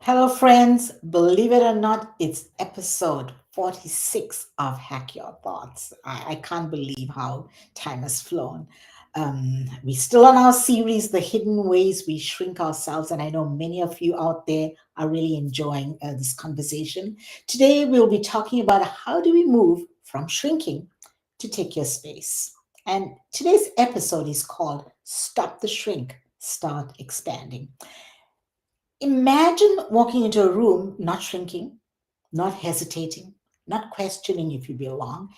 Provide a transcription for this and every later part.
Hello, friends. Believe it or not, it's episode 46 of Hack Your Thoughts. I can't believe how time has flown. We're still on our series, The Hidden Ways We Shrink Ourselves, and I know many of you out there are really enjoying this conversation. Today, we'll be talking about how do we move from shrinking to take your space. And today's episode is called Stop the Shrink, Start Expanding. Imagine walking into a room, not shrinking, not hesitating, not questioning if you belong.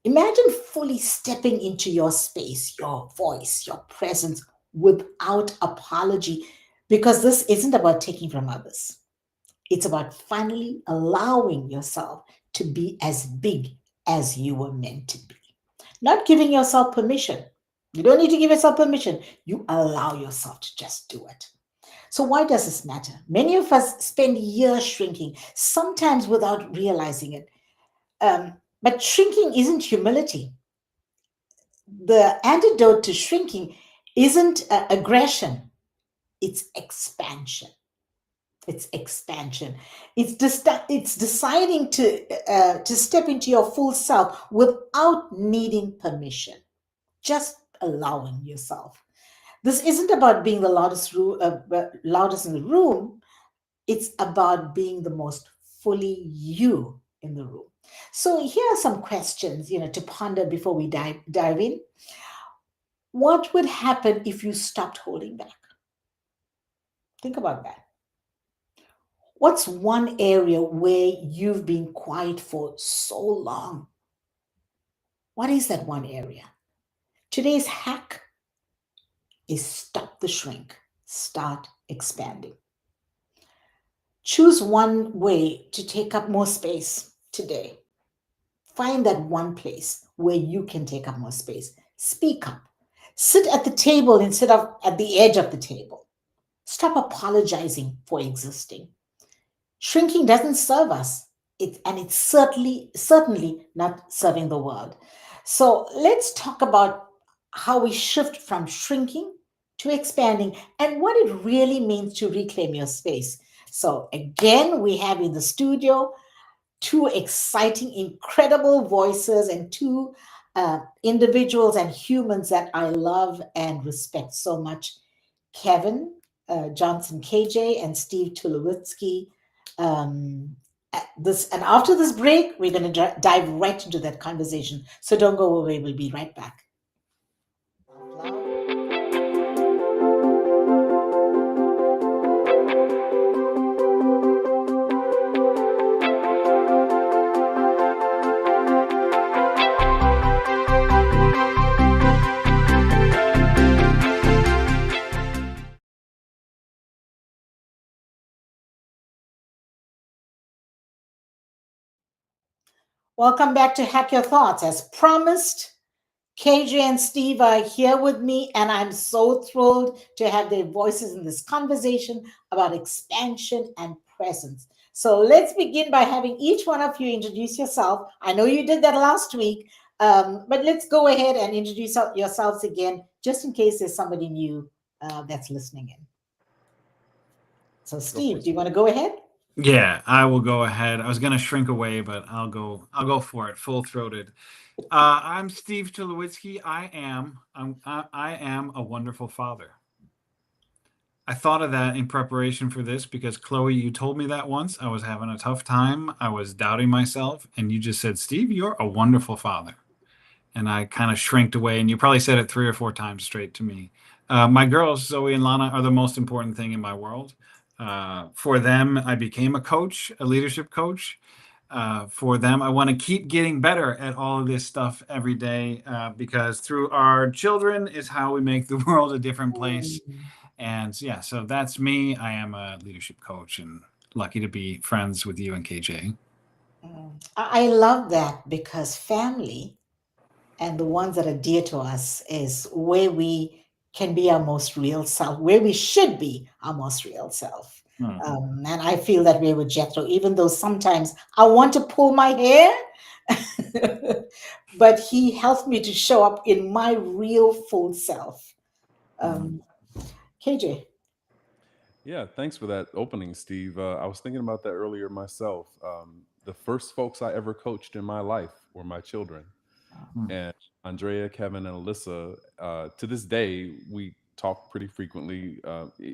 Imagine fully stepping into your space, your voice, your presence without apology, because this isn't about taking from others. It's about finally allowing yourself to be as big as you were meant to be. Not giving yourself permission. You don't need to give yourself permission. You allow yourself to just do it. So, why does this matter? Many of us spend years shrinking, sometimes without realizing it. But shrinking isn't humility. The antidote to shrinking isn't aggression, it's expansion. It's expansion. It's deciding to step into your full self without needing permission, just allowing yourself. This isn't about being the loudest in the room. It's about being the most fully you in the room. So here are some questions, to ponder before we dive in. What would happen if you stopped holding back? Think about that. What's one area where you've been quiet for so long? What is that one area? Today's hack is stop the shrink, start expanding. Choose one way to take up more space today. Find that one place where you can take up more space. Speak up. Sit at the table instead of at the edge of the table. Stop apologizing for existing. Shrinking doesn't serve us, and it's certainly not serving the world. So let's talk about how we shift from shrinking to expanding and what it really means to reclaim your space. So again, we have in the studio two exciting, incredible voices and two individuals and humans that I love and respect so much. Kevin Johnson KJ and Steve Tulowitzki. This and after this break, we're going to dive right into that conversation. So don't go away. We'll be right back. Welcome back to Hack Your Thoughts. As promised, KJ and Steve are here with me, and I'm so thrilled to have their voices in this conversation about expansion and presence. So let's begin by having each one of you introduce yourself. I know you did that last week, but let's go ahead and introduce yourselves again, just in case there's somebody new that's listening in. So, Steve, do you want to go ahead? Yeah, I will go ahead. I was gonna shrink away, but I'll go for it, full throated. I'm Steve Tulowitzki. I am a wonderful father. I thought of that in preparation for this because Chloe, you told me that once. I was having a tough time. I was doubting myself, and you just said, "Steve, you're a wonderful father." And I kind of shrinked away, and you probably said it 3 or 4 times straight to me. My girls, Zoe and Lana, are the most important thing in my world. For them, I became a coach, a leadership coach. For them, I want to keep getting better at all of this stuff every day because through our children is how we make the world a different place. Mm. And yeah, so that's me. I am a leadership coach and lucky to be friends with you and KJ. I love that because family and the ones that are dear to us is where we can be our most real self, where we should be our most real self. Mhm. And I feel that way with Jethro, even though sometimes I want to pull my hair, but he helped me to show up in my real full self. Mhm. Um, KJ. Yeah, thanks for that opening, Steve. I was thinking about that earlier myself. The first folks I ever coached in my life were my children, Mm. and Andrea, Kevin, and Alyssa. To this day, we talk pretty frequently,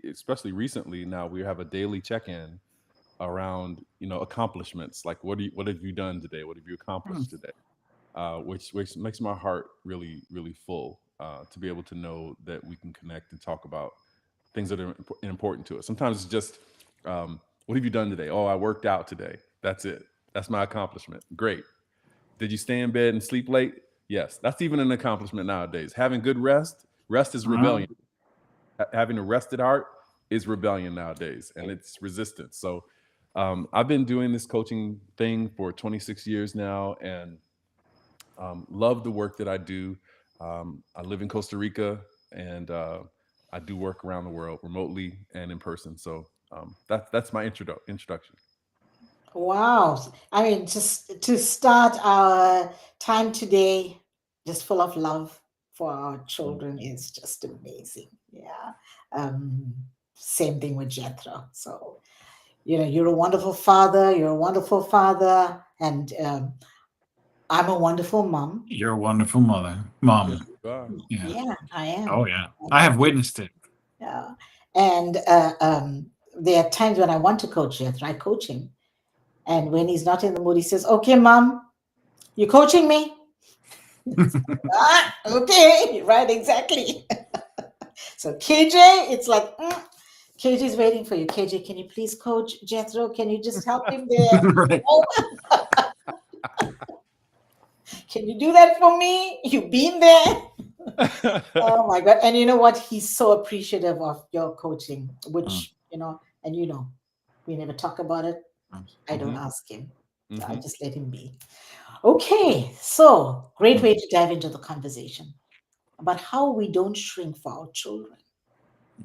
especially recently. Now we have a daily check-in around, accomplishments. Like, what have you done today? What have you Mm. accomplished today? Which makes my heart really really full, to be able to know that we can connect and talk about things that are important to us. Sometimes it's just, what have you done today? Oh, I worked out today. That's it. That's my accomplishment. Great. Did you stay in bed and sleep late? Yes, that's even an accomplishment nowadays. Having good rest. Rest is Well, rebellion. Having a rested heart is rebellion nowadays, and it's resistance. So, I've been doing this coaching thing for 26 years now, and love the work that I do. I live in Costa Rica, and I do work around the world, remotely and in person. So, that's my introduction. Wow. I mean, just to start our time today, just full of love for our Mm. children is just amazing. Yeah. Um, Same thing with Jethro. So, you're a wonderful father. You're a wonderful father. And I'm a wonderful mom. you're a wonderful Yes, mom. you are. Yeah. Yeah, I Oh am. yeah. I I have am. witnessed it. Yeah. And there are times when I want to coach Jethro, I coach him. And when he's not in the mood, he says, "Okay, mom, you coaching me?" Ah, okay, right, exactly. So KJ, it's like KJ's waiting for you. KJ, can you please coach Jethro? Can you just help him there? Right. Oh, can you do that for me? You've been there. Oh my God. And you know what? He's so appreciative of your coaching, Mm. which, and we never talk about it. I don't Hmm. ask him. I Hmm. just let him be. Okay, so great Mm. way to dive into the conversation about how we don't shrink for our children.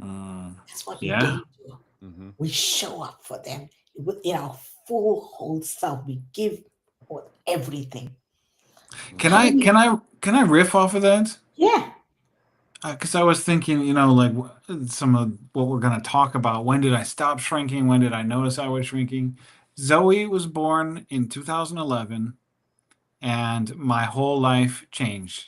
Mm. That's what we Yeah. don't do. Hmm. We show up for them in our full whole self. We give everything. Can How do I we? can I can I riff off of that? Yeah. Because I was thinking, like some of what we're going to talk about. When did I stop shrinking? When did I notice I was shrinking? Zoe was born in 2011, and my whole life changed.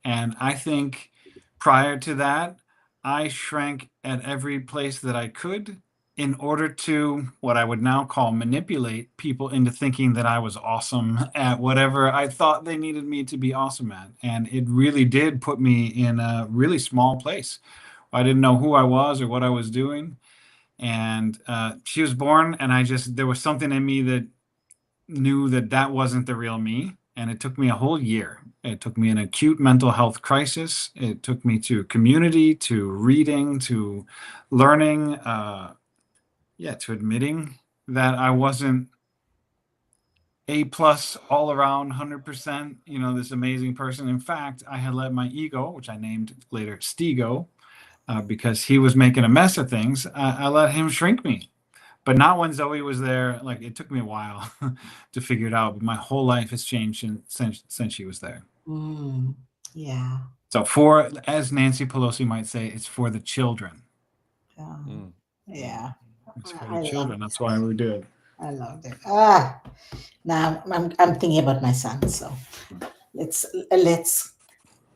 And I think prior to that, I shrank at every place that I could in order to what I would now call manipulate people into thinking that I was awesome at whatever I thought they needed me to be awesome at. And it really did put me in a really small place. I didn't know who I was or what I was doing. And she was born, and there was something in me that knew that that wasn't the real me. And it took me a whole year. It took me an acute mental health crisis. It took me to community, to reading, to learning, yeah, to admitting that I wasn't A plus all around 100%, this amazing person. In fact, I had let my ego, which I named later Stego, because he was making a mess of things. I let him shrink me, but not when Zoe was there. Like it took me a while to figure it out, but my whole life has changed since she was there. Mm, yeah. So for, as Nancy Pelosi might say, it's for the children. Um, Mm. Mm. yeah. It's for the I love children. That's that. why we do it. I love it. Now I'm thinking about my son. So let's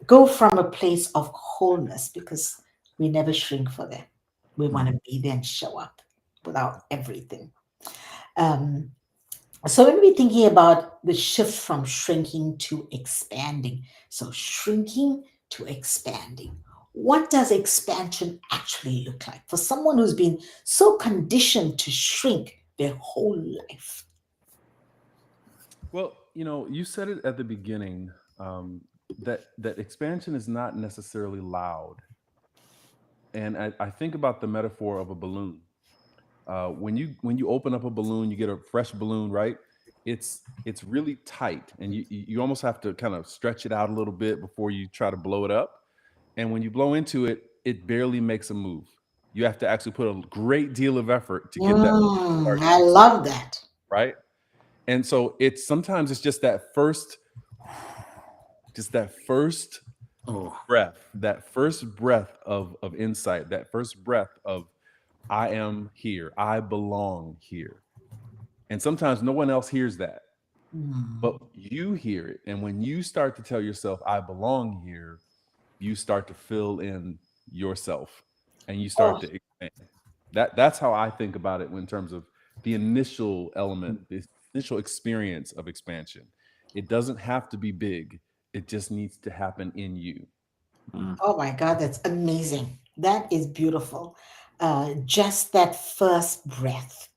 go from a place of wholeness because we never shrink for them. We want Mm. to be there and show up without everything. Um, so when we're thinking about the shift from shrinking to expanding, so shrinking to expanding, what does expansion actually look like for someone who's been so conditioned to shrink their whole life? Well, you said it at the beginning, that expansion is not necessarily loud, and I think about the metaphor of a balloon. When you open up a balloon, you get a fresh balloon, right? It's really tight, and you almost have to kind of stretch it out a little bit before you try to blow it up. And when you blow into it, it barely makes a move. You have to actually put a great deal of effort to get that balloon to start I to expand, love that. right? And so it's just that first Oh, breath, that first breath of insight, that first breath of I am here. I belong here. And sometimes no one else hears that, but you hear it. And when you start to tell yourself, I belong here, you start to fill in yourself and you start Oh, to expand. That's how I think about it in terms of the initial element, the initial experience of expansion. It doesn't have to be big. It just needs to happen in you. oh my God, that's amazing. That is beautiful. Just that first breath,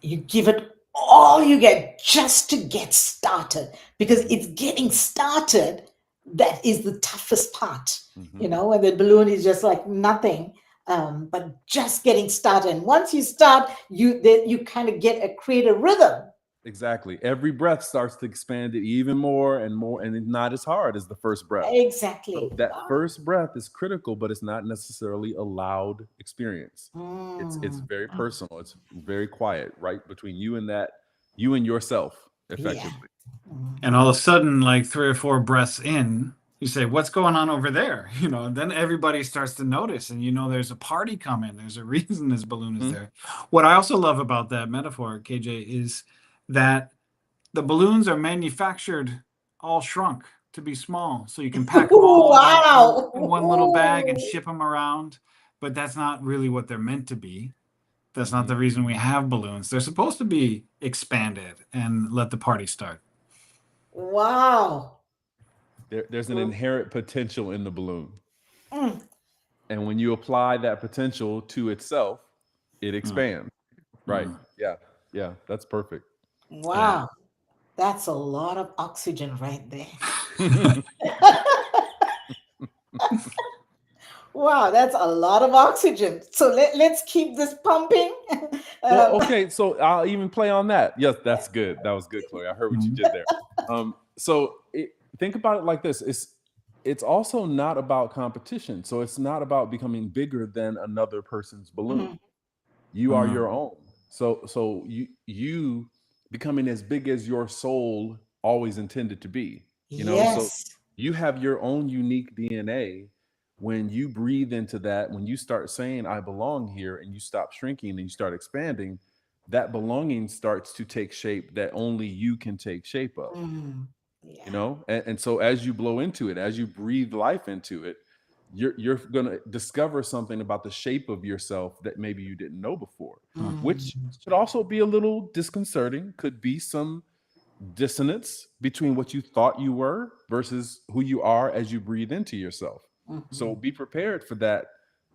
you give it all you get just to get started, because it's getting started that is the toughest part. Mhm. When the balloon is just like nothing, but just getting started. And once you start, you kind of create a rhythm. Exactly. Every breath starts to expand it even more and more, and it's not as hard as the first breath. So Exactly. that Wow. first breath is critical, but it's not necessarily a loud experience. It's Mm, very personal. It's very quiet, right between you and yourself, yeah. effectively. And all of a sudden, like 3 or 4 breaths in, you say, "What's going on over there?" Then everybody starts to notice, and there's a party coming. There's a reason this balloon is Mhm. there. What I also love about that metaphor, KJ, is that the balloons are manufactured all shrunk to be small, so you can pack them all in one little bag and Wow. ship them around. But that's not really what they're meant to be. That's not Mhm. the reason we have balloons. They're supposed to be expanded and let the party start. Wow. There's an inherent potential in the balloon. Mm, And when you apply that potential to itself, it Mm, expands. Right. mm. Yeah. Yeah. That's perfect. Yeah. wow. That's a lot of oxygen right there. Wow, that's a lot of oxygen. So let's keep this pumping. Well, Um, okay, so I'll even play on that. Yes, that's good. That was good, Chloe. I heard what you Mm, did there. So think about it like this: it's also not about competition. So it's not about becoming bigger than another person's balloon. mhm. You are mm, your own. So you becoming as big as your soul always intended to be. So Yes. you have your own unique DNA. When you breathe into that, when you start saying I belong here and you stop shrinking and you start expanding, that belonging starts to take shape that only you can take shape of. Mm, yeah. And so as you blow into it, as you breathe life into it, you're going to discover something about the shape of yourself that maybe you didn't know before, mm, which Mm, should also be a little disconcerting. Could be some dissonance between what you thought you were versus who you are as you breathe into yourself. So mhm. be prepared for that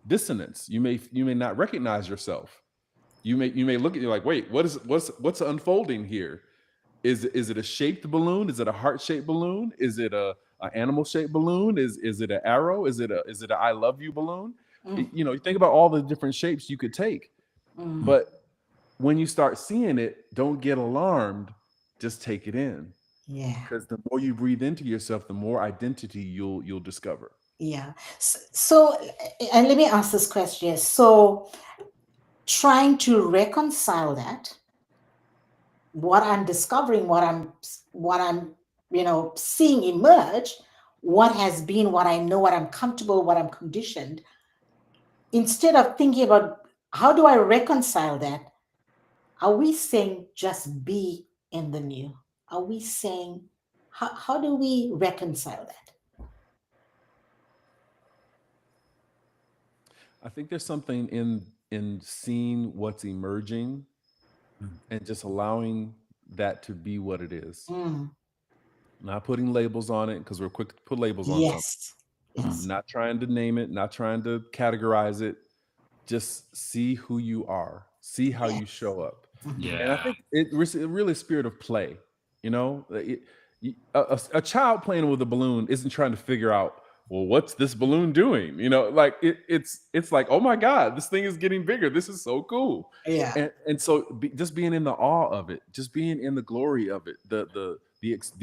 dissonance. You may not recognize yourself. You may look at you like, wait, what's unfolding here? Is it a shaped balloon? Is it a heart shaped balloon? Is it a animal shaped balloon? Is it an arrow? Is it a I love you balloon? Mm, You think about all the different shapes you could take, mm, mm. but when you start seeing it, don't get alarmed. Just take it in, yeah. because the more you breathe into yourself, the more identity you'll discover. Yeah. So, and let me ask this question. So, trying to reconcile that, what I'm discovering, what I'm seeing emerge, what has been, what I know, what I'm comfortable, what I'm conditioned, instead of thinking about how do I reconcile that, are we saying just be in the new? Are we saying, how do we reconcile that? I think there's something in seeing what's emerging Mm. and just allowing that to be what it is. Mm, Not putting labels on it, because we're quick to put labels on something. yes. Yes. Not trying to name it, not trying to categorize it. Just see who you are, see how you Yes. show up. Mhm. And I Yeah. think it's really a spirit of play. A child playing with a balloon isn't trying to figure out, well, what's this balloon doing? Like it's like, oh my God, this thing is getting bigger. This is so cool. Yeah. And so just being in the awe of it, just being in the glory of it, the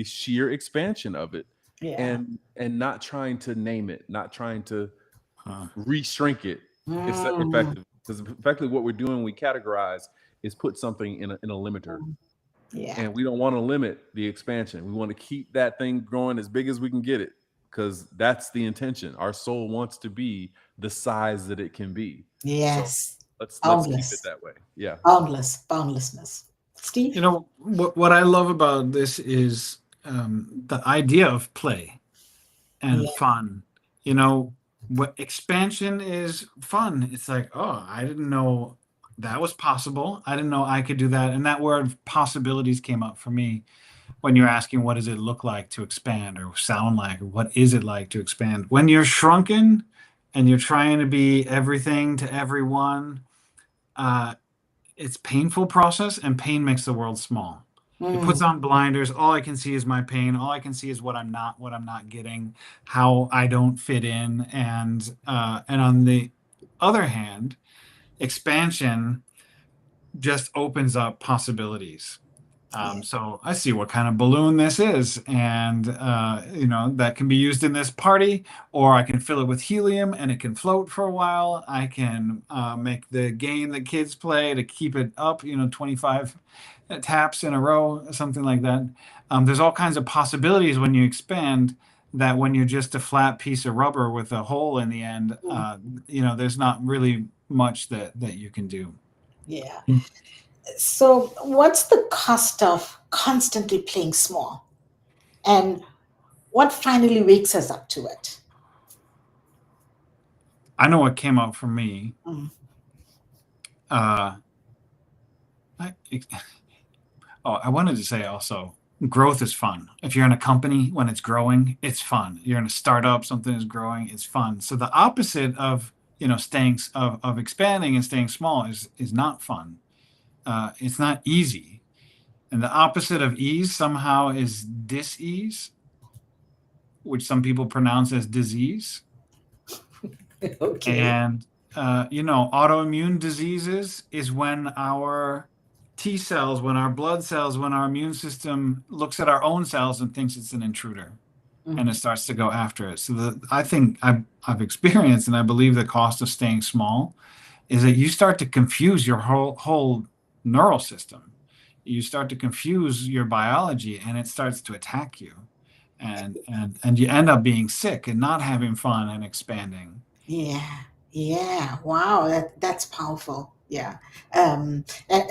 sheer expansion of it, Yeah. and not trying to name it, not trying to Huh. re-shrink it. It's Mm, effective, because effectively what we're doing, we categorize, is put something in a limiter, mm, yeah. and we don't want to limit the expansion. We want to keep that thing growing as big as we can get it, because that's the intention. Our soul wants to be the size that it can be. So Yes. Let's keep it Boundless, that way. Yeah. boundlessness. Steve? What I love about this is the idea of play and Yeah. fun. You know, what expansion is fun. It's like, oh, I didn't know that was possible. I didn't know I could do that. And that word possibilities came up for me when you're asking what does it look like to expand or sound like, or what is it like to expand? When you're shrunken and you're trying to be everything to everyone, uh, it's painful process, and pain makes the world small. It puts Mm, on blinders. All I can see is my pain. All I can see is what I'm not getting, how I don't fit in. And on the other hand, expansion just opens up possibilities. yeah. So I see what kind of balloon this is, and that can be used in this party, or I can fill it with helium and it can float for a while. I can make the game that kids play to keep it up, 25 taps in a row, something like that. There's all kinds of possibilities when you expand. That when you're just a flat piece of rubber with a hole in the end, Mm, there's not really much that you can do. yeah. So, what's the cost of constantly playing small? And what finally wakes us up to it? I know what came up for me. Mm, Uh, I, I wanted to say also, growth is fun. If you're in a company when it's growing, it's fun. You're in a startup, something is growing, it's fun. So the opposite of staying of expanding and staying small is not fun. It's not easy, and the opposite of ease somehow is dis-ease, which some people pronounce as disease. okay. And autoimmune diseases is when our T cells, when our blood cells, when our immune system looks at our own cells and thinks it's an intruder, and it Mm, starts to go after it. So I think I've experienced, and I believe the cost of staying small is that you start to confuse your whole neural system. You start to confuse your biology, and it starts to attack you, and you end up being sick and not having fun and expanding. yeah. Yeah. Wow. That's powerful. Yeah. And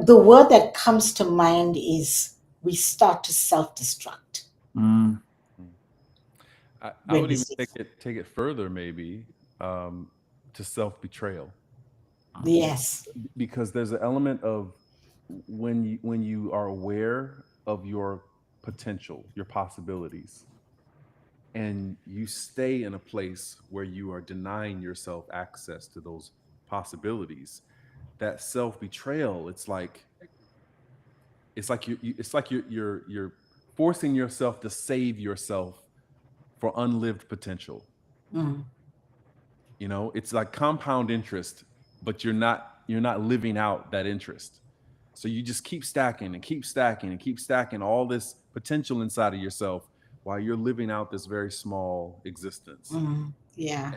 the word that comes to mind is we start to self destruct Mm. Mm. I when would we even stay. take it further, maybe, to self betrayal, Yes. because there's an element of when you are aware of your potential, your possibilities, and you stay in a place where you are denying yourself access to those possibilities. That self betrayal, it's like you're forcing yourself to save yourself for unlived potential. Mm, It's like compound interest, but you're not living out that interest. So you just keep stacking and keep stacking and keep stacking all this potential inside of yourself while you're living out this very small existence. yeah.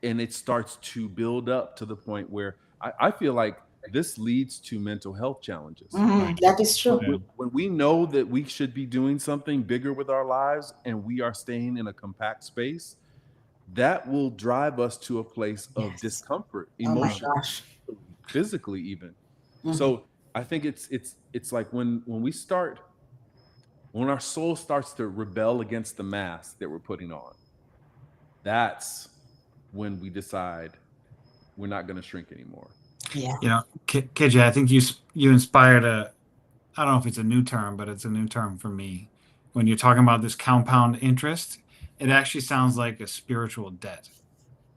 And it starts to build up to the point where I feel like this leads to mental health challenges. That is when true. we, when we know that we should be doing something bigger with our lives and we are staying in a compact space, that will drive us to a place of Yes. discomfort, Oh my emotionally, gosh. physically even. Mhm. So I think it's like when our soul starts to rebel against the mask that we're putting on, that's when we decide we're not going to shrink anymore. Yeah. KJ, I think you inspired I don't know if it's a new term, but it's a new term for me. When you're talking about this compound interest, it actually sounds like a spiritual debt.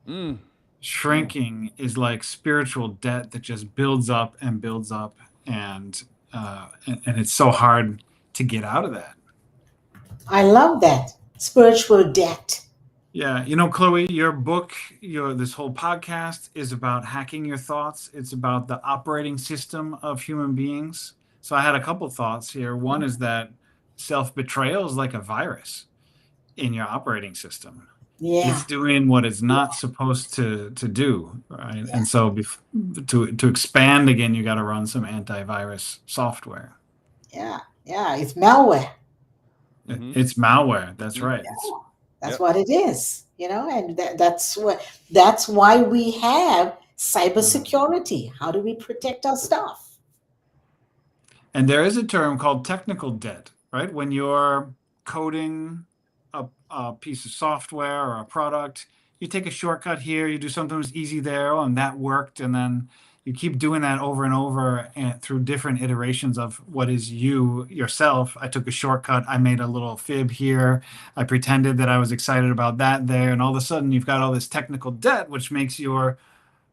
Mm, mm. Shrinking is like spiritual debt that just builds up, and it's so hard to get out of that. I love that. Spiritual debt. Yeah, Chloe, your book, your this whole podcast is about hacking your thoughts. It's about the operating system of human beings. So I had a couple thoughts here. One is that self-betrayal is like a virus in your operating system. It's Yeah. doing what it's Yeah. not supposed to do, right? Yeah. And so to expand again, you got to run some antivirus software. Yeah. Yeah. It's malware. Hmm. It's malware. That's Hmm. right. It's That's Yep. what it is, and that's why we have Cybersecurity. How do we protect our stuff? And there is a term called technical debt, right? When you're coding a piece of software or a product, you take a shortcut here, you do something that's easy there, and that worked, and then you keep doing that over and over and through different iterations of what is you yourself. I took a shortcut, I made a little fib here, I pretended that I was excited about that there, and all of a sudden you've got all this technical debt, which makes your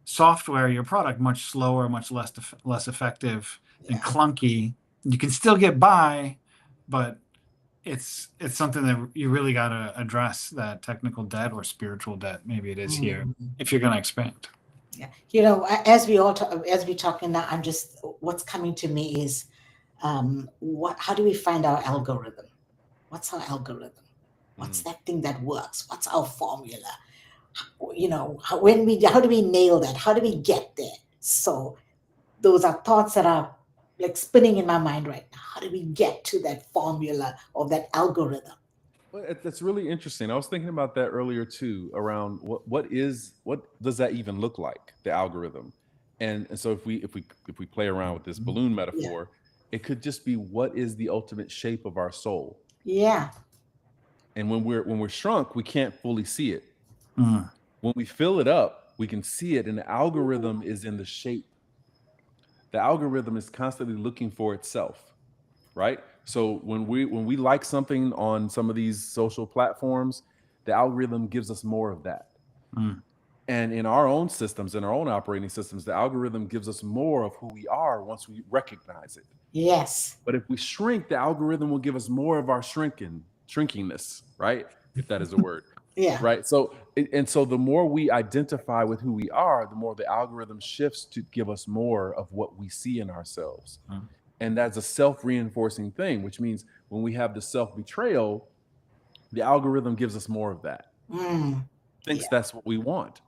software, your product, much slower, much less effective and Yeah. clunky. You can still get by, but it's something that you really got to address, that technical debt or spiritual debt, maybe it is here, if you're going to expand. Yeah. As we talking now, I'm just, what's coming to me is, how do we find our algorithm? What's our algorithm? What's that thing that works? What's our formula? How do we nail that? How do we get there? So those are thoughts that are like spinning in my mind right now. How do we get to that formula or that algorithm? Well, that's really interesting. I was thinking about that earlier too, around what does that even look like, the algorithm? And so if we play around with this balloon metaphor, it could just be, what is the ultimate shape of our soul? Yeah. And when we're shrunk, we can't fully see it. Mm. When we fill it up, we can see it, and the algorithm is in the shape. The algorithm is constantly looking for itself, right? So when we like something on some of these social platforms, the algorithm gives us more of that. Mm. And in our own systems, in our own operating systems, the algorithm gives us more of who we are once we recognize it. Yes. But if we shrink, the algorithm will give us more of our shrinkingness, right? If that is a word. Yeah. Right. So the more we identify with who we are, the more the algorithm shifts to give us more of what we see in ourselves. Mm. And that's a self-reinforcing thing, which means when we have the self-betrayal, the algorithm gives us more of that. Thinks that's what we want.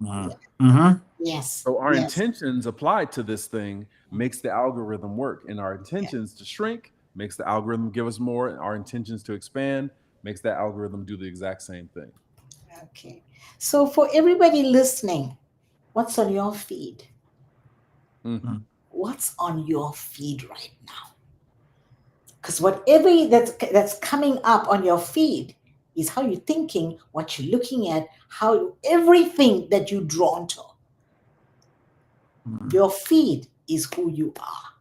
Yes. So our Yes. intentions applied to this thing makes the algorithm work. And our intentions to shrink makes the algorithm give us more. And our intentions to expand makes that algorithm do the exact same thing. Okay. So for everybody listening, what's on your feed? What's on your feed right now? Because whatever that's coming up on your feed is how you're thinking, what you're looking at, everything that you're drawn to. Your feed is who you are.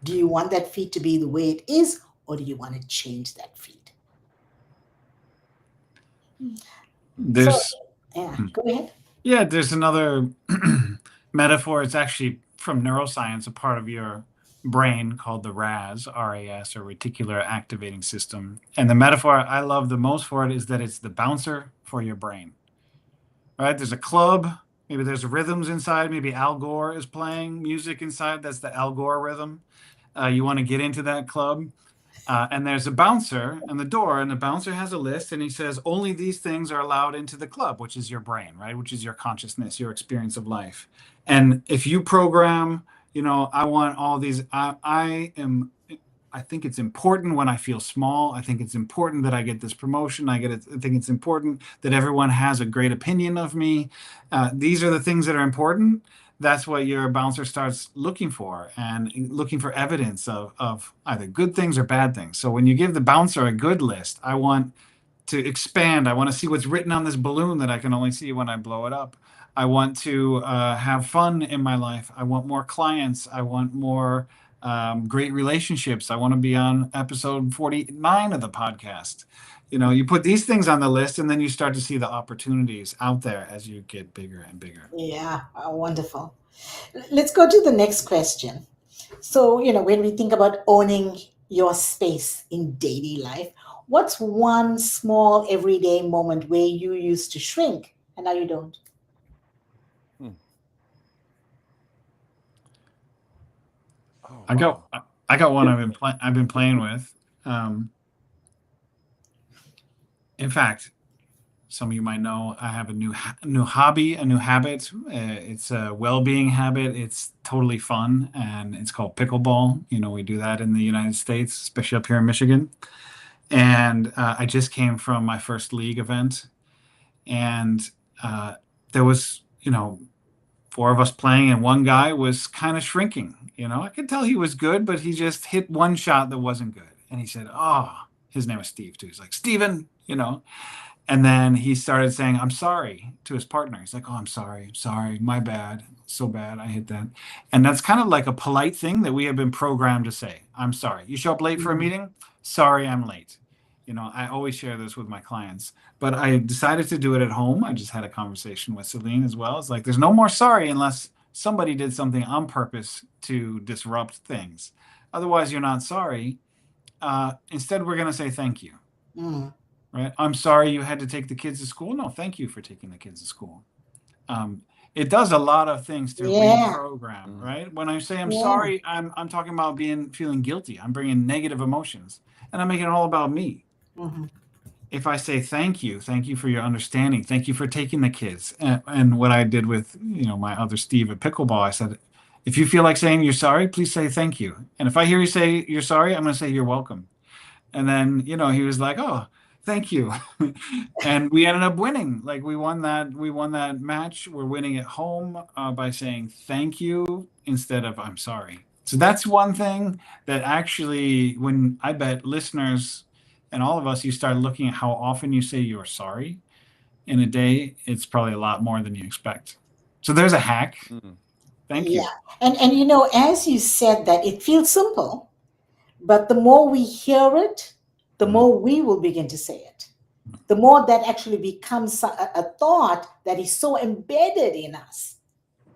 Do you want that feed to be the way it is, or do you want to change that feed? Go ahead. Yeah, there's another metaphor. It's actually from neuroscience, a part of your brain called the RAS, or reticular activating system. And the metaphor I love the most for it is that it's the bouncer for your brain. Right? There's a club, maybe there's rhythms inside, maybe Al Gore is playing music inside. That's the Al Gore rhythm. You want to get into that club. And there's a bouncer on the door, and the bouncer has a list, and he says, only these things are allowed into the club, which is your brain, right? Which is your consciousness, your experience of life. And if you program, I want all these, I think it's important when I feel small. I think it's important that I get this promotion. I think it's important that everyone has a great opinion of me. These are the things that are important. That's what your bouncer starts looking for, and looking for evidence of either good things or bad things. So when you give the bouncer a good list, I want to expand. I want to see what's written on this balloon that I can only see when I blow it up. I want to have fun in my life. I want more clients. I want more great relationships. I want to be on episode 49 of the podcast. You put these things on the list, and then you start to see the opportunities out there as you get bigger and bigger. Yeah, wonderful. Let's go to the next question. So, when we think about owning your space in daily life, what's one small everyday moment where you used to shrink and now you don't? Oh, I got one I've been playing with. In fact, some of you might know I have a new hobby, a new habit. It's a well-being habit. It's totally fun, and it's called pickleball. We do that in the United States, especially up here in Michigan. And I just came from my first league event, and there was, four of us playing, and one guy was kind of shrinking. I could tell he was good, but he just hit one shot that wasn't good. And he said, "Oh," his name was Steve too. He's like, "Steven." And then he started saying, "I'm sorry," to his partner. He's like, "Oh, I'm sorry, my bad. So bad. I hit that." And that's kind of like a polite thing that we have been programmed to say. "I'm sorry." You show up late for a meeting? "Sorry, I'm late." I always share this with my clients, but I decided to do it at home. I just had a conversation with Celine as well. It's like, there's no more sorry unless somebody did something on purpose to disrupt things. Otherwise, you're not sorry. Instead, we're going to say thank you. Mm. Right? "I'm sorry you had to take the kids to school." "No, thank you for taking the kids to school." It does a lot of things to Yeah. reprogram, right? When I say I'm Yeah. sorry, I'm talking about feeling guilty. I'm bringing negative emotions, and I'm making it all about me. Mm-hmm. If I say thank you for your understanding, thank you for taking the kids, and what I did with my other Steve at pickleball, I said, if you feel like saying you're sorry, please say thank you. And if I hear you say you're sorry, I'm going to say you're welcome. And then he was like, "Oh, thank you," and we ended up winning. Like, we won that match. We're winning at home by saying thank you instead of "I'm sorry." So that's one thing that actually, when I bet listeners and all of us, you start looking at how often you say you're sorry in a day, it's probably a lot more than you expect. So there's a hack. Thank Yeah. you. And as you said that, it feels simple, but the more we hear it, the more we will begin to say it. The more that actually becomes a thought that is so embedded in us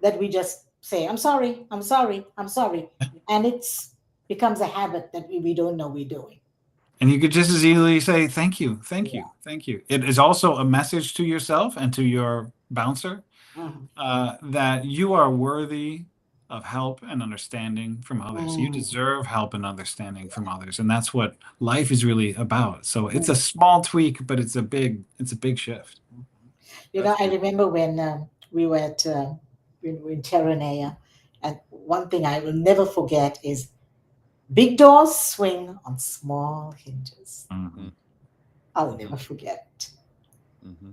that we just say, "I'm sorry, I'm sorry, I'm sorry." And it's becomes a habit that we don't know we're doing. And you could just as easily say thank you, thank Yeah. you, thank you. It is also a message to yourself and to your bouncer Mhm. that you are worthy of help and understanding from others. You Mm. deserve help and understanding from others, and that's what life is really about. So it's Mm. a small tweak, but it's a big shift. That's I beautiful. remember when we were in Terranea, and one thing I will never forget is big doors swing on small hinges. Mhm. I'll never forget. Mm-hmm.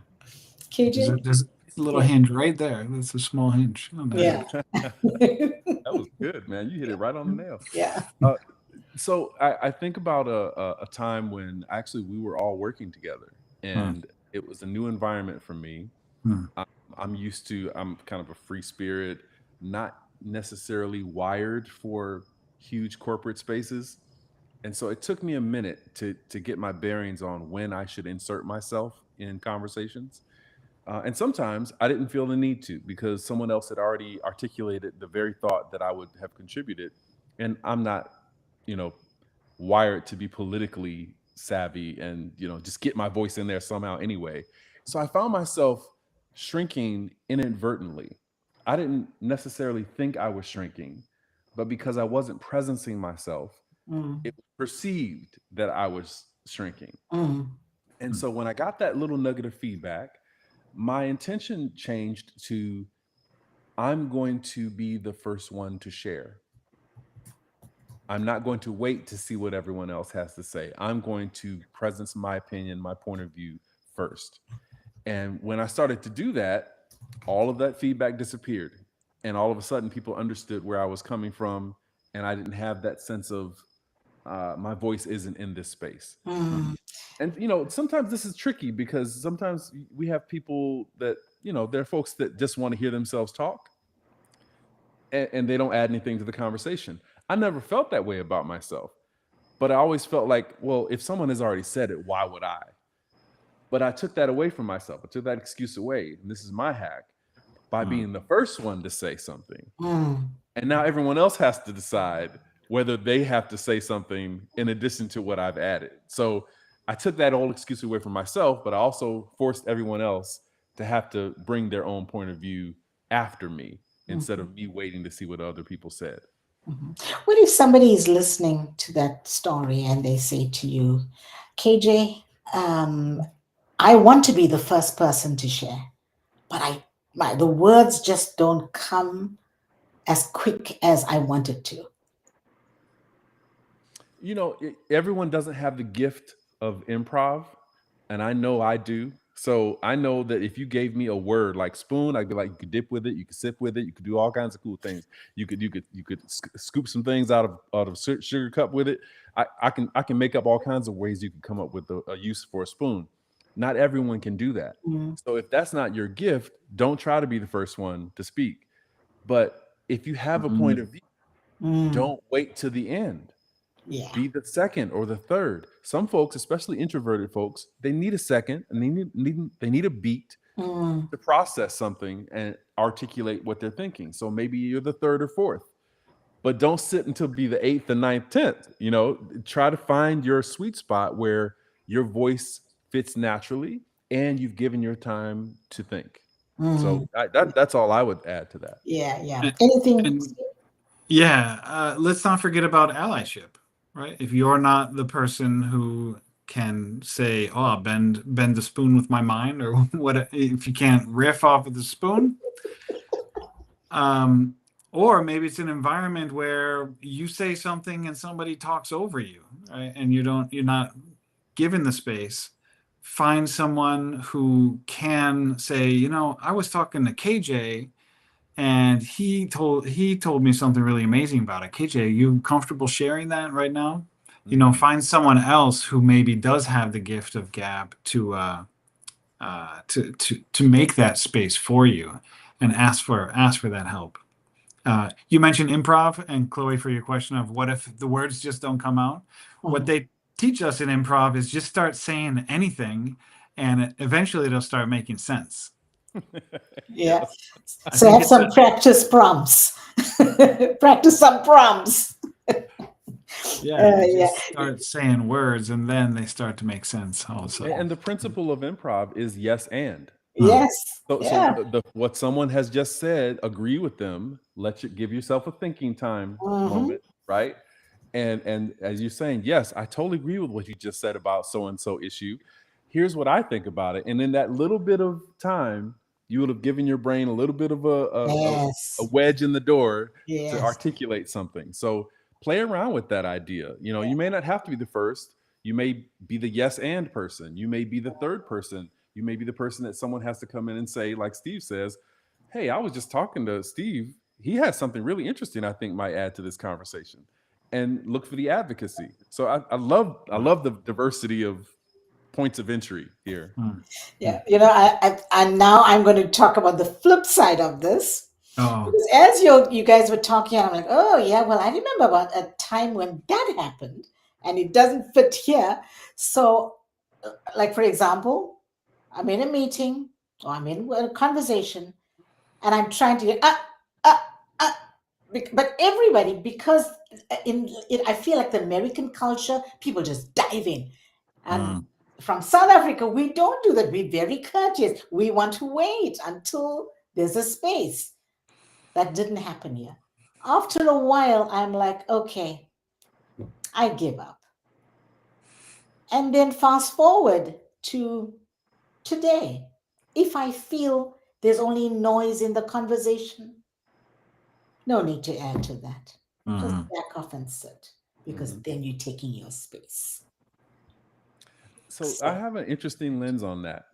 KJ? There's a little Yeah. hinge right there. That's a small hinge on that Yeah. door. That was good, man. You hit it right on the nail. Yeah. Uh, so I think about a time when actually we were all working together, Hmm. and it was a new environment for me. Hmm. I'm, I'm kind of a free spirit, not necessarily wired for huge corporate spaces. And so it took me a minute to get my bearings on when I should insert myself in conversations. And sometimes I didn't feel the need to because someone else had already articulated the very thought that I would have contributed. And I'm not, you know, wired to be politically savvy and, just get my voice in there somehow anyway. So I found myself shrinking inadvertently. I didn't necessarily think I was shrinking, but because I wasn't presencing myself, Mm. it was perceived that I was shrinking. Mm. And so when I got that little nugget of feedback, my intention changed to I'm going to be the first one to share. I'm not going to wait to see what everyone else has to say. I'm going to presence my opinion, my point of view first. And when I started to do that, all of that feedback disappeared. And all of a sudden, people understood where I was coming from. And I didn't have that sense of my voice isn't in this space. Mm. And sometimes this is tricky because sometimes we have people that there are folks that just want to hear themselves talk, and they don't add anything to the conversation. I never felt that way about myself, but I always felt like, well, if someone has already said it, why would I? But I took that away from myself. I took that excuse away, and this is my hack, by Hmm. being the first one to say something. Mm. And now everyone else has to decide whether they have to say something in addition to what I've added. So I took that old excuse away from myself, but I also forced everyone else to have to bring their own point of view after me instead Mhm. of me waiting to see what other people said. Mhm. What if somebody is listening to that story and they say to you, "KJ, um, I want to be the first person to share, but the words just don't come as quick as I wanted to." Everyone doesn't have the gift of improv, and I know I do. So I know that if you gave me a word like spoon, I'd be like, you could dip with it, you could sip with it, you could do all kinds of cool things. You could scoop some things out of sugar cup with it. I can make up all kinds of ways you can come up with a use for a spoon. Not everyone can do that. Mm, So if that's not your gift, don't try to be the first one to speak. But if you have a point of view, mm, don't wait to the end. yeah. Be the second or the third. Some folks, especially introverted folks, they need a second and they need a beat Mm, to process something and articulate what they're thinking. So maybe you're the third or fourth, but don't sit until be the eighth, the ninth, tenth. Try to find your sweet spot where your voice fits naturally and you've given your time to think. mm, So that's all I would add to that. yeah, yeah. And, Anything? and yeah, let's not forget about allyship, right? If you're not the person who can say, "Oh, I'll bend the spoon with my mind," or what, if you can't riff off of the spoon, um, or maybe it's an environment where you say something and somebody talks over you, right? And you're not given the space. Find someone who can say, I was talking to KJ and he told me something really amazing about it. KJ, you comfortable sharing that right now? Mhm. Find someone else who maybe does have the gift of gab to make that space for you and ask for that help. You mentioned improv, and Chloe, for your question of what if the words just don't come out. What Mhm. they teach us in improv is just start saying anything, and eventually it'll start making sense. Yeah. Yes. I So think have it's some practice prompts. Practice some prompts. yeah, you Yeah. just start saying words, and then they start to make sense all of a And, sudden. and the principle of improv is yes and. Hmm. Yes. So Yeah. what someone has just said, agree with them. Let you give yourself a thinking time Hmm. moment, right? And as you're saying, yes, I totally agree with what you just said about so and so issue. Here's what I think about it. And in that little bit of time, you would have given your brain a little bit of a Yes. wedge in the door to Yes. articulate something. So play around with that idea. You may not have to be the first. You may be the yes and person. You may be the third person. You may be the person that someone has to come in and say, like Steve says, hey, I was just talking to Steve. He has something really interesting I think might add to this conversation. And look for the advocacy. So I love the diversity of points of entry here. Hmm. Yeah. And now I'm going to talk about the flip side of this. Oh, Because as you guys were talking, I'm like, oh yeah, well, I remember about a time when that happened, and it doesn't fit here. So, like for example, I'm in a meeting or I'm in a conversation, and I'm trying to get uh, uh, but everybody, because I feel like the American culture, people just dive in, and hmm. from South Africa, we don't do that. We're very courteous. We want to wait until there's a space. That didn't happen here. After a while, I'm like, okay, I give up. And then fast forward to today. If I feel there's only noise in the conversation, no need to add to that. Just Hmm. back off and sit, because Mhm. then you're taking your space. So I So, have an interesting lens on that.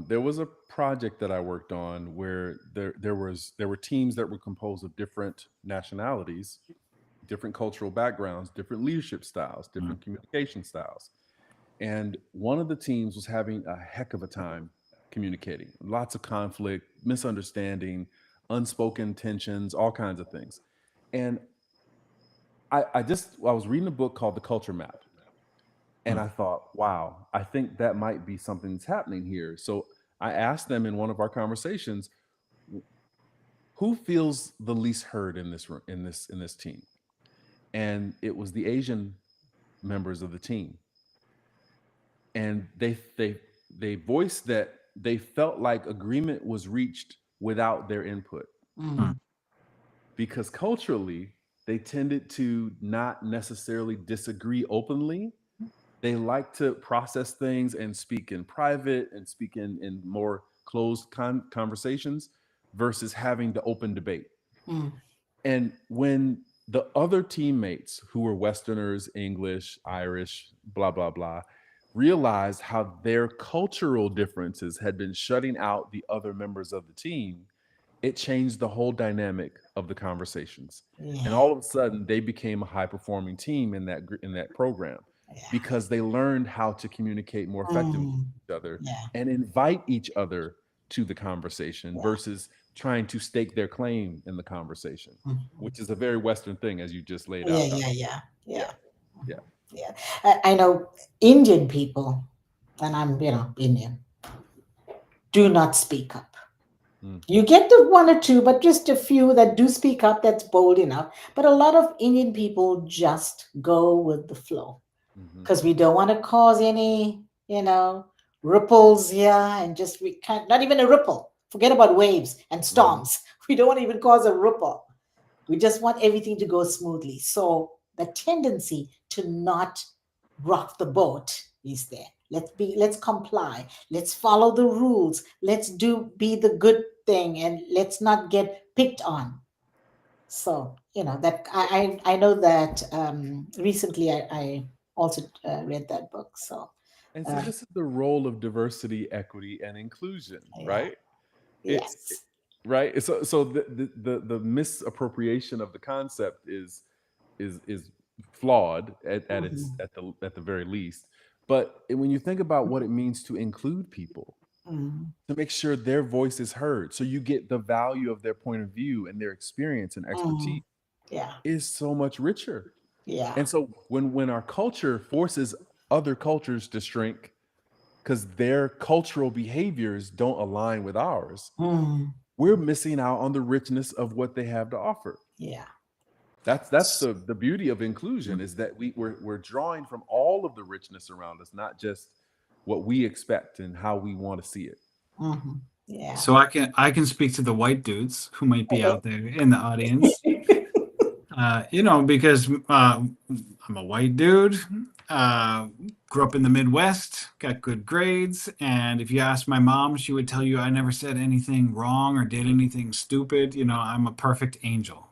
There was a project that I worked on where there were teams that were composed of different nationalities, different cultural backgrounds, different leadership styles, different communication styles. And one of the teams was having a heck of a time communicating. Lots of conflict, misunderstanding, unspoken tensions, all kinds of things. And I was reading a book called The Culture Map. And I thought, wow, I think that might be something that's happening here. So I asked them in one of our conversations, who feels the least heard in this room, in this team? And it was the Asian members of the team. And they voiced that they felt like agreement was reached without their input mm, because culturally they tended to not necessarily disagree openly. They like to process things and speak in private and speak in more closed conversations versus having the open debate. mm, And when the other teammates who were Westerners, English, Irish, blah, blah, blah, realized how their cultural differences had been shutting out the other members of the team, it changed the whole dynamic of the conversations. And Yeah. all of a sudden, they became a high performing team in that program Yeah. because they learned how to communicate more effectively Mm, with each other yeah. and invite each other to the conversation Yeah. versus trying to stake their claim in the conversation, Mhm. which is a very Western thing, as you just laid Yeah. out, Doc. Yeah. Yeah. Yeah, Yeah. yeah. Yeah. I know Indian people, and I'm, Indian, do not speak up. Mm, You get the one or two, but just a few that do speak up, that's bold enough. But a lot of Indian people just go with the flow mhm, because we don't want to cause any, ripples here and just we can't, not even a ripple. Forget about waves and mhm, storms. We don't want to even cause a ripple. We just want everything to go smoothly. So the tendency to not rock the boat is there. Let's comply. Let's follow the rules. Let's be the good thing and let's not get picked on. So, that I know that recently I also read that book. So, And see, uh, this is the role of diversity, equity, and inclusion, yeah, right? It's yes. right. So the misappropriation of the concept is flawed Hmm. at the very least. But when you think about what it means to include people, Hmm. to make sure their voice is heard, so you get the value of their point of view and their experience and Hmm. expertise, Yeah, is so much richer. yeah. And so when our culture forces other cultures to shrink because their cultural behaviors don't align with ours, Hmm. we're missing out on the richness of what they have to offer. Yeah. That's the beauty of inclusion, is that we're drawing from all of the richness around us, not just what we expect and how we want to see it. Hmm. Yeah. So I can speak to the white dudes who might be Okay. out there in the audience. Because I'm a white dude, uh, grew up in the Midwest, got good grades, and if you ask my mom, she would tell you I never said anything wrong or did anything stupid. I'm a perfect angel.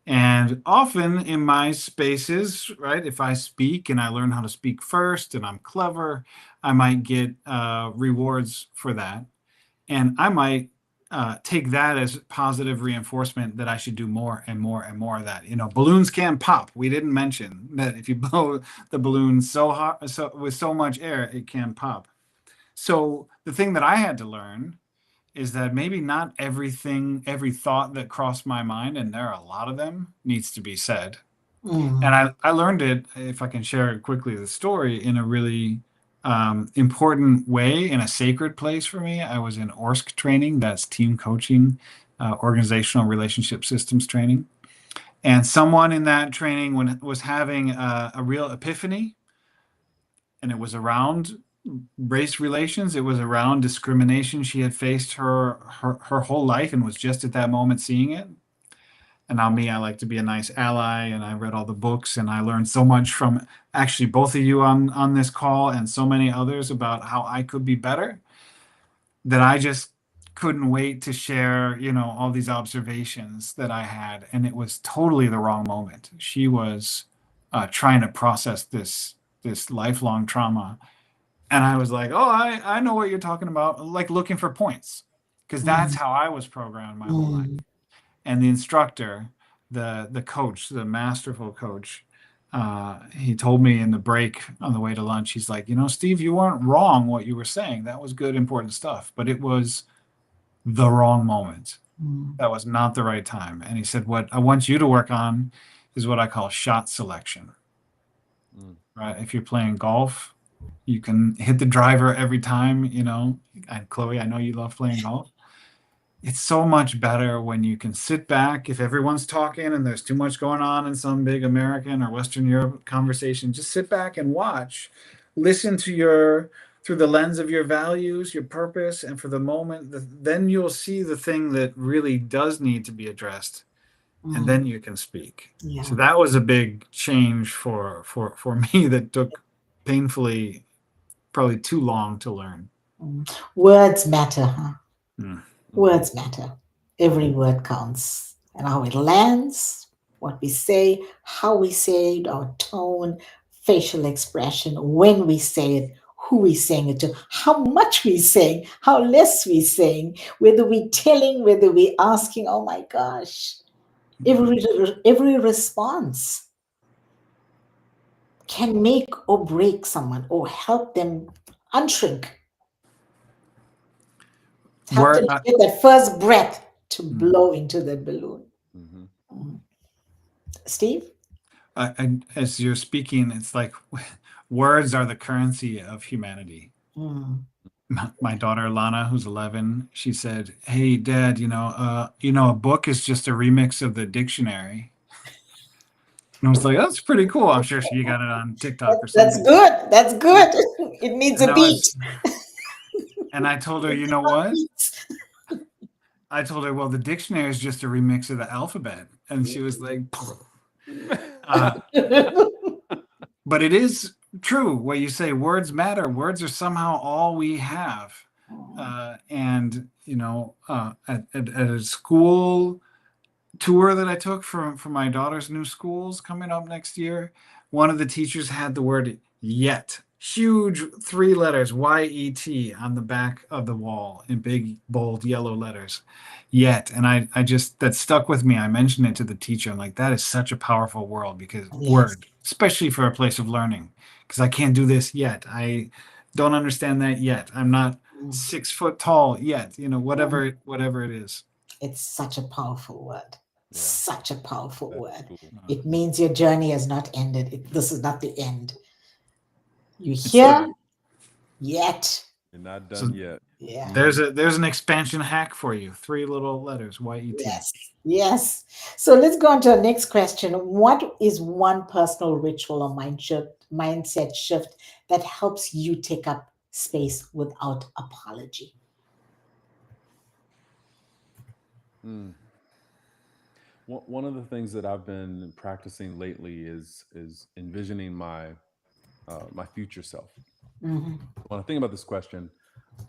And often in my spaces, right, if I speak and I learn how to speak first and I'm clever, I might get rewards for that. And I might take that as positive reinforcement that I should do more and more and more of that. Balloons can pop. We didn't mention that if you blow the balloon so hot, so with so much air, it can pop. So the thing that I had to learn is that maybe not everything, every thought that crossed my mind, and there are a lot of them, needs to be said. And Mm, I learned it, if I can share it quickly, the story, in a really important way, in a sacred place for me. I was in ORSC training, that's team coaching, organizational relationship systems training. And someone in that training was having a real epiphany, and it was around race relations. It was around discrimination she had faced her whole life and was just at that moment seeing it. And now me, I like to be a nice ally, and I read all the books, and I learned so much from actually both of you on this call and so many others about how I could be better, that I just couldn't wait to share, all these observations that I had. And it was totally the wrong moment. She was trying to process this lifelong trauma. And I was like, oh, I know what you're talking about, like looking for points, because that's mm, how I was programmed my whole life. mm, And the instructor, the coach, the masterful coach, he told me in the break on the way to lunch, he's like, Steve, you weren't wrong what you were saying. That was good, important stuff, but it was the wrong moment. mm, That was not the right time. And he said, what I want you to work on is what I call shot selection, Mm, right? If you're playing golf, you can hit the driver every time, And Chloe, I know you love playing golf. It's so much better when you can sit back. If everyone's talking and there's too much going on in some big American or Western Europe conversation, just sit back and watch. Listen to through the lens of your values, your purpose, and for the moment, then you'll see the thing that really does need to be addressed, and mm. then you can speak. So Yeah. that was a big change for me that took painfully probably too long to learn. Mm. Words matter, huh? Mm. mhm. Words matter. Every word counts. And how it lands, what we say, how we say it, our tone, facial expression, when we say it, who we're saying it to, how much we're saying, how less we're saying, whether we're telling, whether we're asking. Oh my gosh. Every response can make or break someone or help them unshrink. Help Word, them get that first breath to blow into the balloon. Mhm. Steve? as you're speaking, it's like words are the currency of humanity. Mm. My daughter Lana, who's 11, she said, "Hey, Dad, a book is just a remix of the dictionary." And I was like, "That's pretty cool." I'm sure you got it on TikTok or That's something. good. That's good. It needs And a I beat. was, and I told her, you know what? I told her, well, the dictionary is just a remix of the alphabet, and she was like, uh, "But it is true what you say. Words matter. Words are somehow all we have." And at a school tour that I took for my daughter's new schools coming up next year, one of the teachers had the word yet, huge 3 letters, YET, on the back of the wall in big, bold yellow letters. Yet. And I just, that stuck with me. I mentioned it to the teacher. I'm like, that is such a powerful Yes. word, especially for a place of learning, because I can't do this yet. I don't understand that yet. I'm not 6 foot tall yet, whatever it is. It's such a powerful word. Yeah, Such a powerful that's word. cool. It means your journey has not ended. This is not the end. You It's here yet. You're not so done yet. Yeah. there's an expansion hack for you. 3 little letters, YET. Yes. Yes. So let's go on to our next question. What is one personal ritual or mindset shift that helps you take up space without apology? Mm. One of the things that I've been practicing lately is envisioning my future self. Hmm. When I think about this question,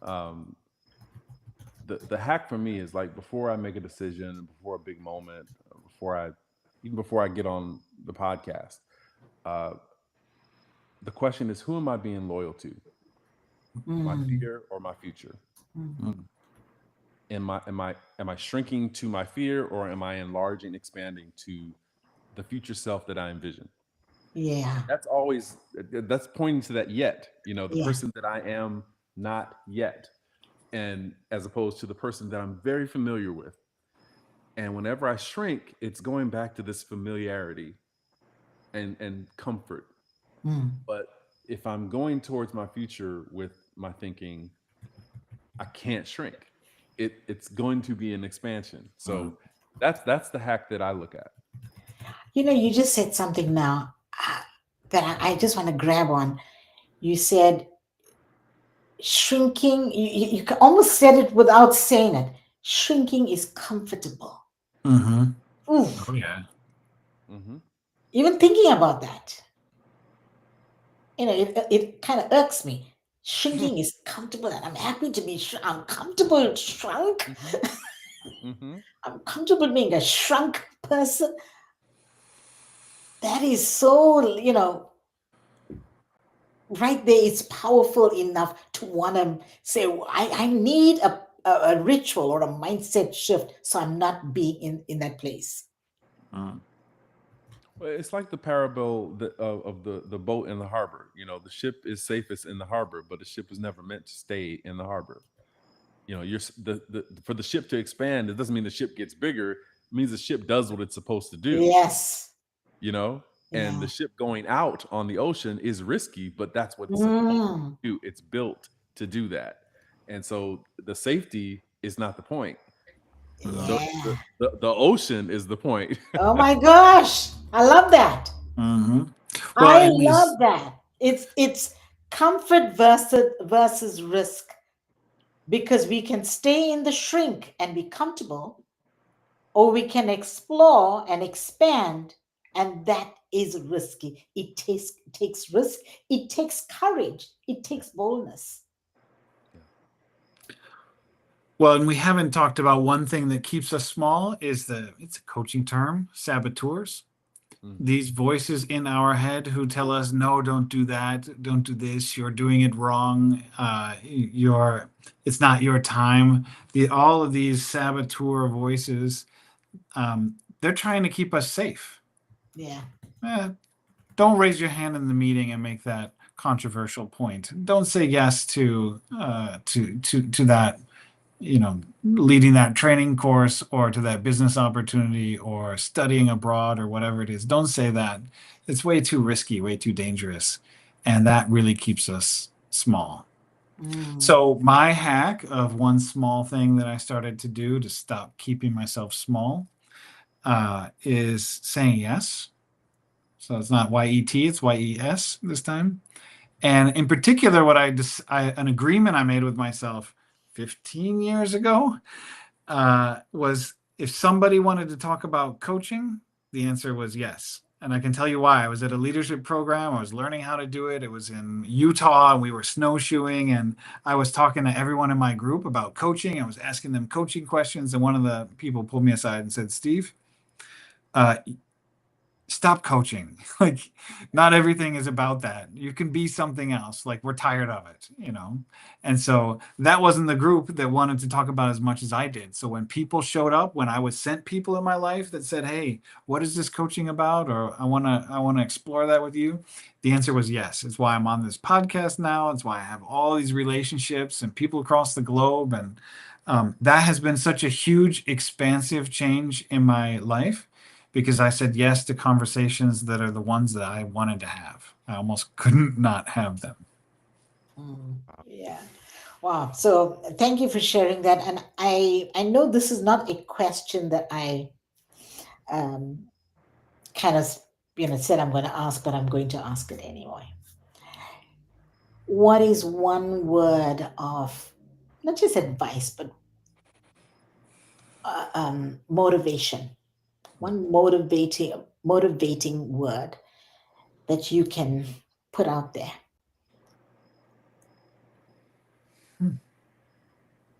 um, the hack for me is like before I make a decision, before a big moment, before I get on the podcast, uh, the question is, who am I being loyal to? My Mm. fear or my future? Mm. Mm. Am I shrinking to my fear, or am I enlarging, expanding to the future self that I envision? Yeah. That's always that's pointing to that yet, the Yeah. person that I am not yet, and as opposed to the person that I'm very familiar with. And whenever I shrink, it's going back to this familiarity and comfort. Mm. But if I'm going towards my future with my thinking, I can't shrink. It's going to be an expansion. So that's the hack that I look at. You just said something now that I just want to grab on. You said shrinking, you almost said it without saying it. Shrinking is comfortable. Mm-hmm. Oh Oof. yeah. Hmm. Even thinking about that, it kind of irks me. Shrinking is comfortable, and I'm happy to be. I'm comfortable shrunk. Hmm. Hmm. I'm comfortable being a shrunk person. That is so, right there. It's powerful enough to want to say, I need a ritual or a mindset shift, so I'm not being in that place. Mm. Well, it's like the parable of the boat in the harbor. The ship is safest in the harbor, but the ship was never meant to stay in the harbor. For the ship to expand, it doesn't mean the ship gets bigger. It means the ship does what it's supposed to do. Yes. You know, and Yeah. the ship going out on the ocean is risky, but that's what it's supposed Mm. to do. It's built to do that, and so the safety is not the point. The Yeah. the ocean is the point. Oh my gosh. I love that. Mm-hmm. Well, I and love these. that. It's comfort versus risk, because we can stay in the shrink and be comfortable, or we can explore and expand, and that is risky. It takes risk, it takes courage, it takes boldness. Well, and we haven't talked about one thing that keeps us small is it's a coaching term, saboteurs. these voices in our head who tell us, no, don't do that, don't do this, you're doing it wrong, it's not your time. All of these saboteur voices, they're trying to keep us safe. Yeah. Don't raise your hand in the meeting and make that controversial point. Don't say yes to that, leading that training course or to that business opportunity or studying abroad or whatever it is. Don't say that. It's way too risky, way too dangerous. And that really keeps us small. So my hack of one small thing that I started to do to stop keeping myself small is saying yes. So it's not Y-E-T, it's Y-E-S this time. And in particular, what an agreement I made with myself 15 years ago was if somebody wanted to talk about coaching, the answer was yes. And I can tell you why. I was at a leadership program. I was learning how to do it. It was in Utah, and we were snowshoeing. And I was talking to everyone in my group about coaching. I was asking them coaching questions. And one of the people pulled me aside and said, Steve, stop coaching. Like, not everything is about that. You can be something else. Like, we're tired of it, And so that wasn't the group that wanted to talk about as much as I did. So when people showed up, when I was sent people in my life that said, hey, what is this coaching about? Or I want to explore that with you. The answer was yes. It's why I'm on this podcast now. It's why I have all these relationships and people across the globe. And that has been such a huge, expansive change in my life, because I said yes to conversations that are the ones that I wanted to have. I almost couldn't not have them. Yeah. Wow. So thank you for sharing that. And I know this is not a question that I kind of said I'm going to ask, but I'm going to ask it anyway. What is one word of not just advice, but motivation? One motivating word that you can put out there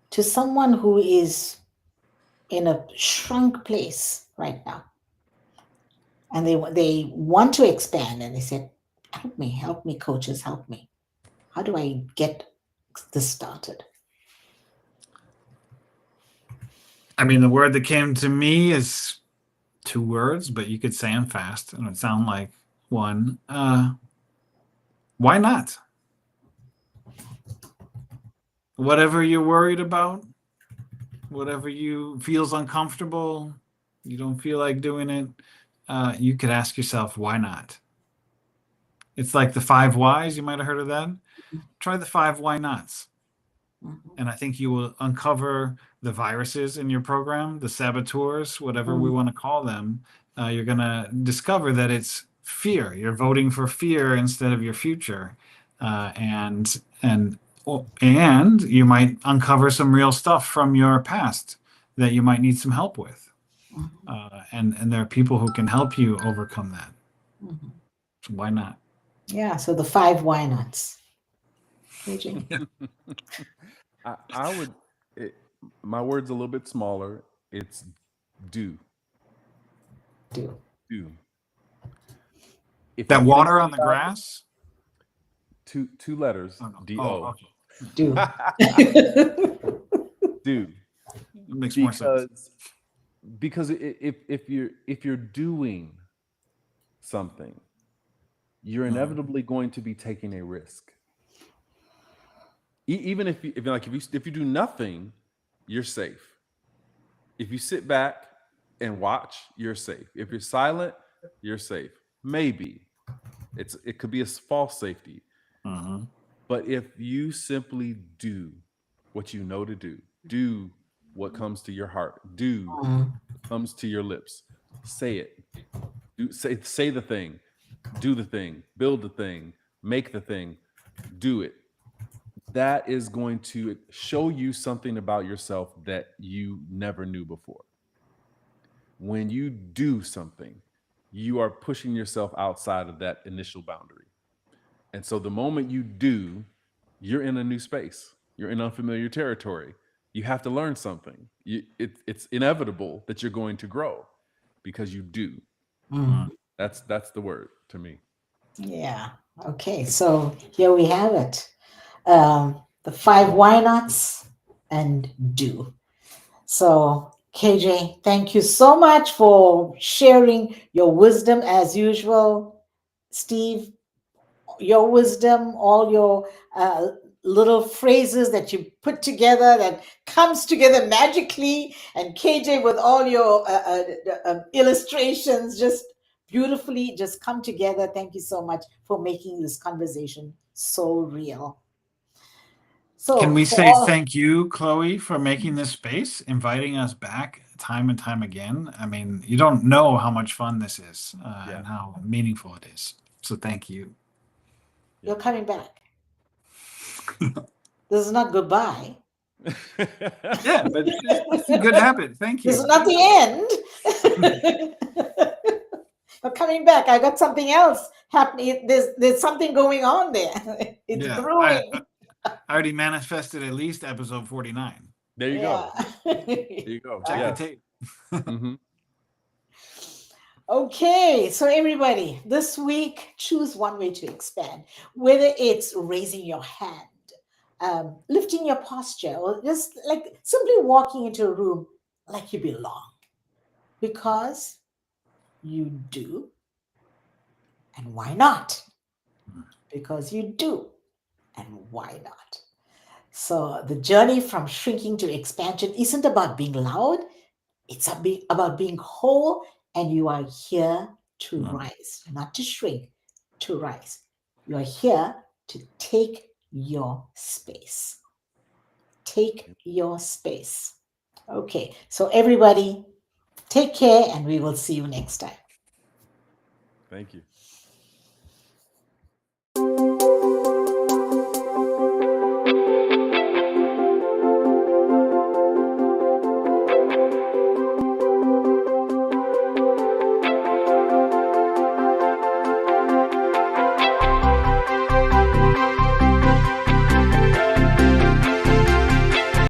to someone who is in a shrunk place right now, and they want to expand, and they said, help me, coaches, help me. How do I get this started? I mean, the word that came to me is 2 words, but you could say them fast and it would sound like one. Why not? Whatever you're worried about, whatever you feels uncomfortable, you don't feel like doing it, you could ask yourself, why not? It's like the 5 whys. You might have heard of that. Try the 5 why nots. And I think you will uncover the viruses in your program, the saboteurs, whatever we want to call them. You're going to discover that it's fear. You're voting for fear instead of your future. And you might uncover some real stuff from your past that you might need some help with. And there are people who can help you overcome that. So why not? Yeah. So the 5 why nots. AJ? I would, my word's a little bit smaller. It's do. Do. If That you water on the grass? Two letters. Oh, no. D-O. Okay. Do. Do. It makes more sense. Because if you're doing something, you're inevitably going to be taking a risk. Even if you do nothing, you're safe. If you sit back and watch, you're safe. If you're silent, you're safe. Maybe it could be a false safety. But if you simply do what you know to do what comes to your heart, do what comes to your lips, say it. Say the thing, do the thing, build the thing, make the thing, do it. That is going to show you something about yourself that you never knew before. When you do something, you are pushing yourself outside of that initial boundary. And so the moment you do, you're in a new space. You're in unfamiliar territory. You have to learn something. It's inevitable that you're going to grow because you do. That's the word to me. Yeah. Okay. So here we have it. The 5 why nots and do. So, KJ, thank you so much for sharing your wisdom as usual. Steve, your wisdom, all your little phrases that you put together that comes together magically, and KJ with all your illustrations just beautifully just come together. Thank you so much for making this conversation so real. Can So we for say all, thank you, Chloe, for making this space, inviting us back time and time again? I mean, you don't know how much fun this is Yeah. and how meaningful it is. So thank you. you're coming back. This is not goodbye. Yeah, but it's a good habit. Thank This you. is not the end. But coming back, I got something else happening. There's something going on there. It's Yeah, brewing. I already manifested at least episode 49. There you Yeah. go. There you go. Check the Yes. tape. Hmm. Okay, so everybody, this week, choose one way to expand. Whether it's raising your hand, lifting your posture, or just like simply walking into a room like you belong, because you do, and why not? Because you do, and why not? So the journey from shrinking to expansion isn't about being loud, it's about being whole, and you are here to rise, not to shrink, to rise. You are here to take your space. Take your space. Okay, so everybody, take care, and we will see you next time. Thank you.